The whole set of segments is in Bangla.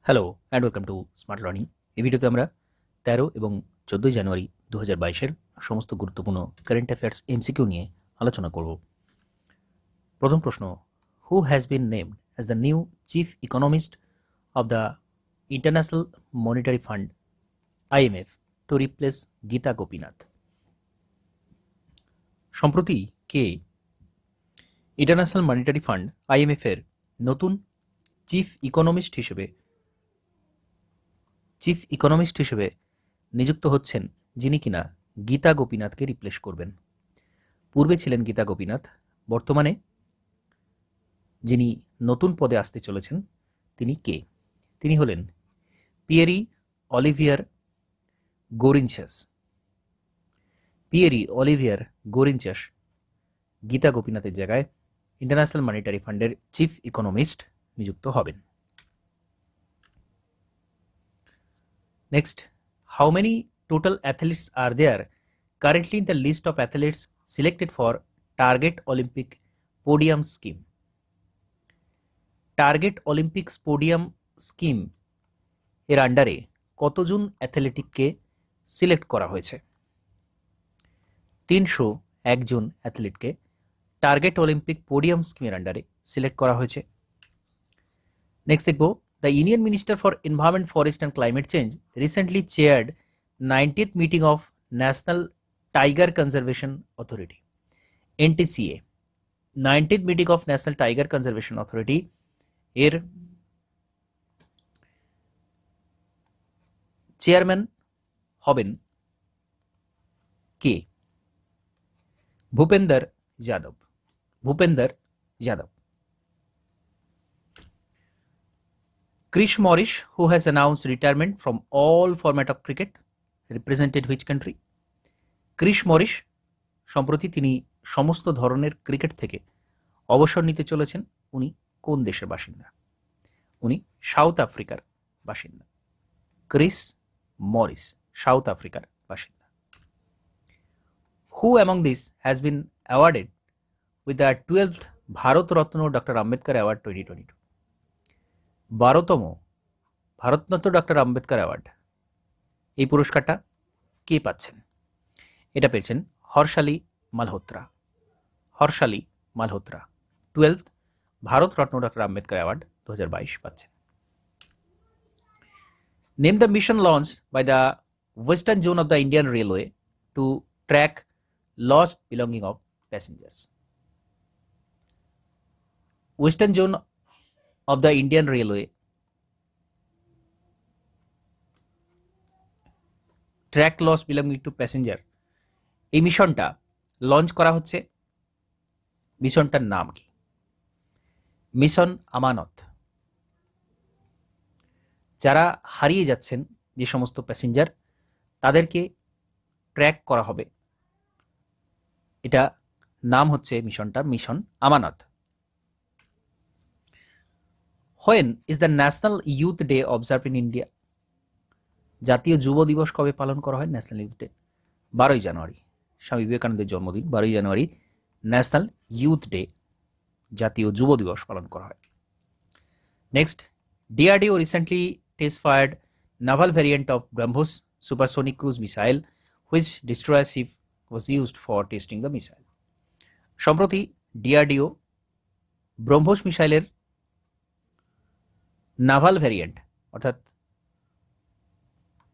Hello and welcome to smart learning. এই ভিডিওতে আমরা 13 এবং 14 জানুয়ারি 2022-এর সমস্ত গুরুত্বপূর্ণ কারেন্ট অ্যাফেয়ার্স এমসিকিউ নিয়ে আলোচনা করব। প্রথম প্রশ্ন, who has been named as the new chief economist of the international monetary fund IMF to replace Gita Gopinath? সম্প্রতি কে ইন্টারন্যাশনাল মনিটারি ফান্ড IMF এর নতুন চিফ ইকোনমিস্ট হিসেবে নিযুক্ত হচ্ছেন, যিনি কিনা গীতা গোপীনাথকে রিপ্লেস করবেন? পূর্বে ছিলেন গীতা গোপীনাথ, বর্তমানে যিনি নতুন পদে আসতে চলেছেন তিনি কে? তিনি হলেন পিয়েরি অলিভিয়ার গোরিনচাস গীতা গোপীনাথের জায়গায় ইন্টারন্যাশনাল মনিটারি ফান্ডের চিফ ইকোনমিস্ট নিযুক্ত হবেন। Next, how many total athletes are there currently in the list of athletes selected for Target Olympic Podium Scheme? Target Olympics podium scheme এর আন্ডারে কতজন অ্যাথলেটিককে সিলেক্ট করা হয়েছে? 301 জন অ্যাথলেটকে টার্গেট অলিম্পিক পোডিয়াম স্কিমের আন্ডারে সিলেক্ট করা হয়েছে। নেক্সট দেখব, The Union Minister for Environment, Forest and Climate Change recently chaired 90th meeting of National Tiger Conservation Authority NTCA। 90th meeting of National Tiger Conservation Authority এর চেয়ারম্যান হবেন কে? ভূপেন্দর Yadav. Chris Morris, who has announced retirement from all format of cricket, represented which country? Chris Morris সম্প্রতি তিনি সমস্ত ধরনের ক্রিকেট থেকে অবসর নিতে চলেছেন। উনি কোন দেশের বাসিন্দা? উনি সাউথ আফ্রিকার বাসিন্দা। ক্রিস মরিস সাউথ আফ্রিকার বাসিন্দা। Who among these has been awarded with the 12th Bharat Ratna doctor Ambedkar award 2022? 12তম ভারতরত্ন ডক্টর আম্বেদকর অ্যাওয়ার্ড, এই পুরস্কারটা কে পাচ্ছেন? এটা পেয়েছেন Harshali Malhotra. 12th Bharat Ratna doctor Ambedkar award 2022 পাচ্ছেন। Name the mission launch by the western zone of the Indian railway to track lost belonging of passengers. Western zone of the Indian Railway track loss belonging to passenger, এই মিশনটা লঞ্চ করা হচ্ছে। মিশনটার নাম কি? মিশন আমানত। যারা হারিয়ে যাচ্ছেন, যে সমস্ত প্যাসেঞ্জার, তাদেরকে ট্র্যাক করা হবে। এটা নাম হচ্ছে মিশনটার মিশন আমানত। When is the National Youth Day observed in India? জাতীয় যুব দিবস কবে পালন করা হয়? ন্যাশনাল ইউথ ডে 12ই জানুয়ারি, স্বামী বিবেকানন্দের জন্মদিন। 12ই জানুয়ারি ন্যাশনাল ইউথ ডে, জাতীয় যুব দিবস পালন করা হয়। Next, DRDO recently test fired naval variant of BrahMos supersonic cruise missile, which destroyer ship was used for testing the missile. সম্প্রতি DRDO ব্রহ্মোস মিসাইলের নাভাল ভ্যারিয়েন্ট, অর্থাৎ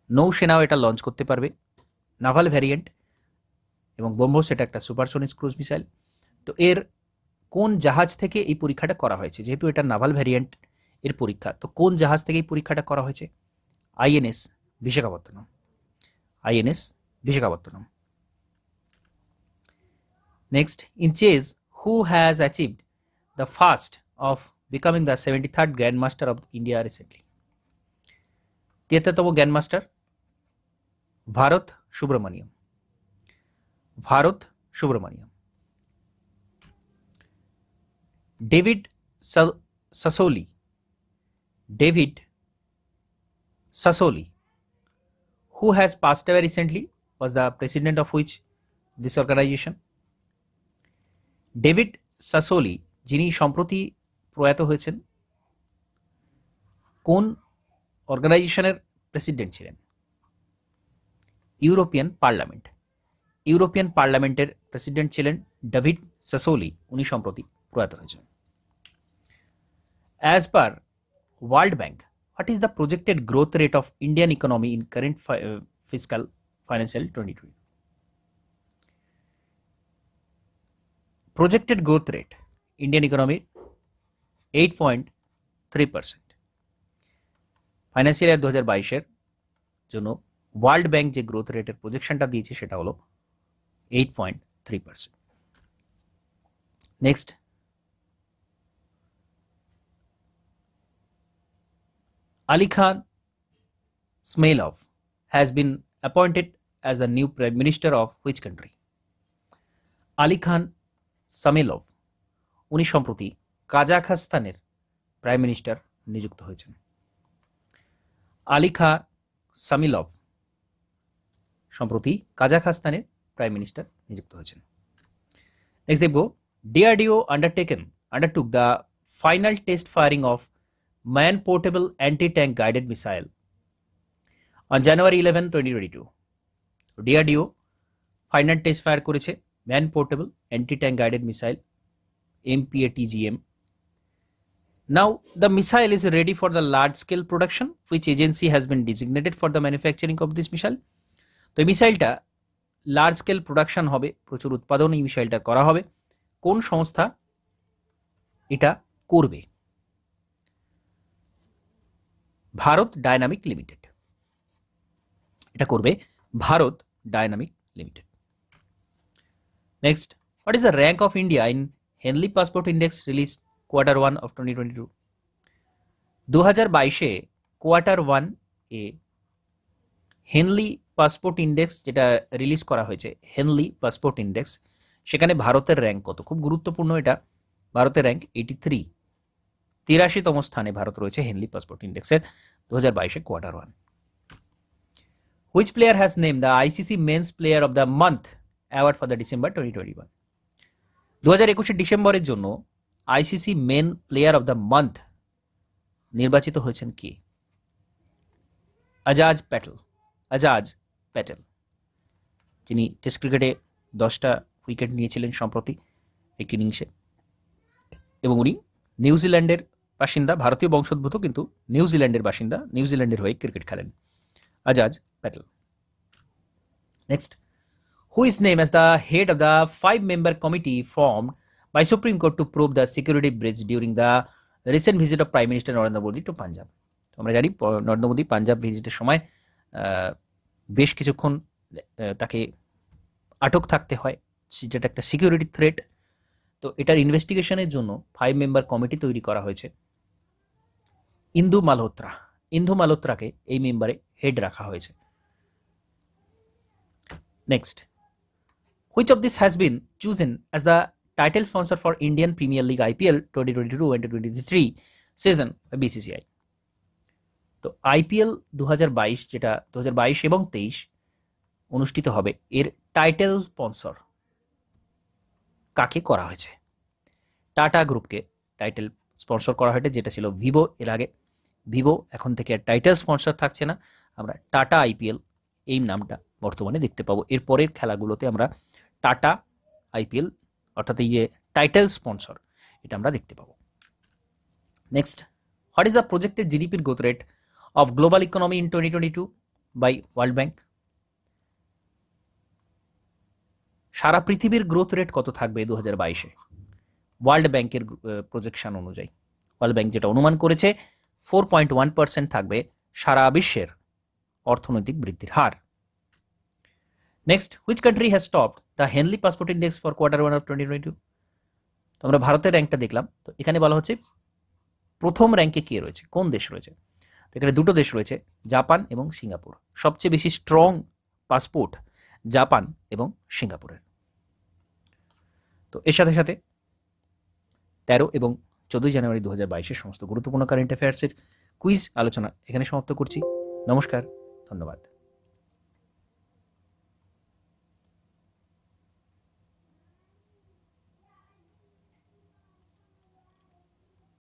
নৌসেনাও এটা লঞ্চ করতে পারবে, নাভাল ভ্যারিয়েন্ট, এবং ব্রহ্মোস এটা একটা সুপারসোনিক ক্রুজ মিসাইল। তো এর কোন জাহাজ থেকে এই পরীক্ষাটা করা হয়েছে? যেহেতু এটা নাভাল ভ্যারিয়েন্ট এর পরীক্ষা, তো কোন জাহাজ থেকে এই পরীক্ষাটা করা হয়েছে? INS Visakhapatnam. Next, in chess who has achieved the first of becoming the 73rd Grandmaster of India recently? 73তম grandmaster Bharat Subramaniyam. David Sassoli, who has passed away recently, was the president of which this organization? David Sassoli, যিনি সম্প্রতি প্রয়াত হয়েছেন, কোন অর্গানাইজেশনের প্রেসিডেন্ট ছিলেন? ইউরোপিয়ান পার্লামেন্টের প্রেসিডেন্ট ছিলেন ডেভিড সাসোলি, উনি সম্প্রতি প্রয়াত হয়েছেন। As per world bank, what is the projected growth rate of Indian economy in current fiscal financial 2020? Projected growth rate Indian ইকোনমির 8.3%। ফাইন্যান্সিয়াল ইয়ার 2022-এর জন্য ওয়ার্ল্ড ব্যাংক যে গ্রোথ রেটের প্রজেকশনটা দিয়েছে সেটা হলো 8.3%। Next, Ali Khan Smailov has been appointed as the new Prime Minister of which country? Ali Khan Smailov উনি সম্প্রতি কাজাখস্তানের প্রাইম মিনিস্টার নিযুক্ত হয়েছেন। আলী খাঁ সামিলভ সম্প্রতি কাজাখস্তানের প্রাইম মিনিস্টার নিযুক্ত হয়েছেন। নেক্সট দেখব, DRDO undertook the final test firing of man portable anti-tank guided missile on January 11, 2022. DRDO final test fire করেছে man portable anti tank guided missile MPATGM. Now the missile is ready for the large scale production. Which agency has been designated for the manufacturing of this missile? তো এই মিসাইলটা লার্জ স্কেল প্রোডাকশন হবে, প্রচুর উৎপাদন এই মিসাইলটা করা হবে। কোন সংস্থা এটা করবে? ভারত ডায়নামিক লিমিটেড, এটা করবে Bharat dynamic limited. Next, what is the rank of India in Henley passport index release Q1 of 2022? 2022-এ Q1 A Henley passport index যেটা রিলিজ করা হয়েছে, হেনলি পাসপোর্ট ইন্ডেক্স, সেখানে ভারতের র্যাঙ্ক কত? খুব গুরুত্বপূর্ণ এটা। ভারতের র্যাঙ্ক 83, 83তম স্থানে ভারত রয়েছে হেনলি পাসপোর্ট ইন্ডেক্সের 2022-এ Q1। Which player has named the ICC Men's Player of the Month award for the December 2021? 2021-এর ডিসেম্বরের জন্য ICC men player of the month নির্বাচিত হয়েছেন কে? আজাজ প্যাটেল, যিনি টেস্ট ক্রিকেটে 10টা উইকেট নিয়েছিলেন সম্প্রতি এক ইনিংসে, এবং উনি নিউজিল্যান্ডের বাসিন্দা, ভারতীয় বংশোদ্ভূত কিন্তু নিউজিল্যান্ডের বাসিন্দা, নিউজিল্যান্ডের হয়ে ক্রিকেট খেলেন Ajaz Patel. Next, who is named as the head of the 5-member committee formed by Supreme Court to probe the security breach during the recent visit of Prime Minister Narendra Modi to Punjab? আমরা জানি নরেন্দ্র মোদী পাঞ্জাব ভিজিটের সময় বেশ কিছুক্ষণ তাকে আটক থাকতে হয়, যেটা একটা সিকিউরিটি থ্রেট। তো এটার ইনভেস্টিগেশনের জন্য 5-মেম্বার কমিটি তৈরি করা হয়েছে। ইন্দু মালহোত্রাকে এই মেম্বারে হেড রাখা হয়েছে। Next, which of this has been chosen as the title sponsor for Indian Premier League IPL 2022 and 2023 season by BCCI? তো IPL 2022 যেটা 2022 এবং 23 অনুষ্ঠিত হবে, এর টাইটেল স্পন্সর কাকে করা হয়েছে? টাটা গ্রুপকে টাইটেল স্পন্সর করা হয়েছে, যেটা ছিল ভিভো এর আগে। ভিভো এখন থেকে আর টাইটেল স্পন্সর থাকছে না, আমরা টাটা IPL এই নামটা বর্তমানে দেখতে পাবো। এর পরের খেলাগুলোতে আমরা টাটা IPL অর্থাৎ এই যে টাইটেল স্পন্সর, এটা আমরা দেখতে পাবো। Next, what is the projected জিডিপির growth rate of global economy in 2022 by world bank? সারা পৃথিবীর গ্রোথ রেট কত থাকবে 2022-এ ওয়ার্ল্ড ব্যাংকের প্রজেকশন অনুযায়ী? ওয়ার্ল্ড ব্যাংক যেটা অনুমান করেছে 4.1% থাকবে সারা বিশ্বের অর্থনৈতিক বৃদ্ধির হার। Next, which country has topped the Henley passport index for Q1 of 2022? তো আমরা ভারতের র্যাঙ্কটা দেখলাম, তো এখানে বলা হচ্ছে প্রথম র্যাঙ্কে কে রয়েছে, কোন দেশ রয়েছে? তো এখানে দুটো দেশ রয়েছে, জাপান এবং সিঙ্গাপুর। সবচেয়ে বেশি স্ট্রং পাসপোর্ট জাপান এবং সিঙ্গাপুরের। তো এর সাথে সাথে 13 এবং 14 জানুয়ারি 2022-এর সমস্ত গুরুত্বপূর্ণ কারেন্ট অ্যাফেয়ার্সের কুইজ আলোচনা এখানে সমাপ্ত করছি। নমস্কার, ধন্যবাদ।